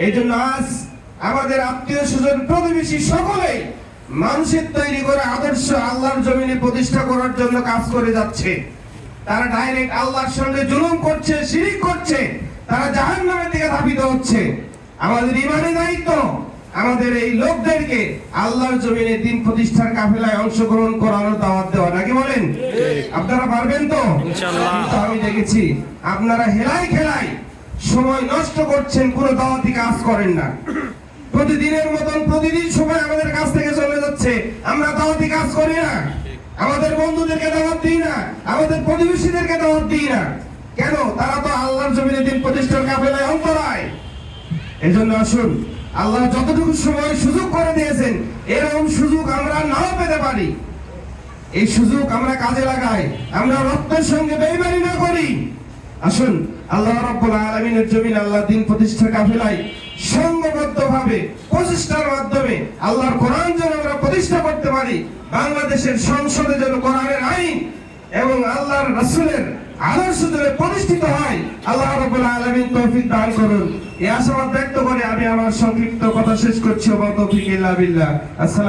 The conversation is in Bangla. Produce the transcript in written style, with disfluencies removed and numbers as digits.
এই জন্য আজ আমাদের আত্মীয় স্বজন প্রতিবেশী সকলে মানুষের তৈরি করে আদর্শ আল্লাহর জমিনে প্রতিষ্ঠা করার জন্য কাজ করে যাচ্ছে। তারা ডাইরেক্ট আল্লাহর সঙ্গে জুলুম করছে, শিরক করছে, তারা জাহান্নামের দিকে ধাবিত হচ্ছে। আমাদের ইমানি দায়িত্ব আমাদের এই লোকদেরকে আল্লাহর জমিনে দিন প্রতিষ্ঠার কাফেলায় অংশগ্রহণ করানোর দাওয়াত দেওয়া, নাকি বলেন? আপনারা পারবেন তো? ইনশাআল্লাহ। আমি দেখেছি আপনারা হেলায় খেলায় সময় নষ্ট করছেন, কোনো দাওয়াতি কাজ করেন না। প্রতিদিনের মতন প্রতিদিন সময় আমাদের কাছ থেকে চলে যাচ্ছে, আমরা দাওয়াতি কাজ করি না, আমাদের বন্ধুদেরকে দাওয়াত দিই না, আমাদের প্রতিবেশীদেরকে দাওয়াত দিই না। কেন? তারা তো আল্লাহর জমিনে দিন প্রতিষ্ঠার কাফেলায় অন্তরায়। এজন্য আসুন, আল্লাহ যতটুকু সময় সুযোগ করে দিয়েছেন, এরকম সুযোগ আমরা নাও পেতে পারি, এই সুযোগ আমরা কাজে লাগাই, আমরা রক্তের সঙ্গে বেইমানি না করি। আসুন আল্লাহ রাব্বুল আলামিনের জমিনে আল্লাহ দিন প্রতিষ্ঠার কাফেলায় সংঘবদ্ধভাবে প্রচেষ্টার মাধ্যমে আল্লাহর কোরআন যেন আমরা প্রতিষ্ঠা করতে পারি, বাংলাদেশের সংসদে যেন কোরআনের আইন এবং আল্লাহর রাসূলের আদর্শ যেন প্রতিষ্ঠিত হয়, আল্লাহ রাব্বুল আলামিন তৌফিক দান করুন। এই আশাবাদ ব্যক্ত করে আমি আমার সংক্ষিপ্ত কথা শেষ করছি। ওয়া তৌফিক ইল্লা বিল্লাহ। আসসালাম।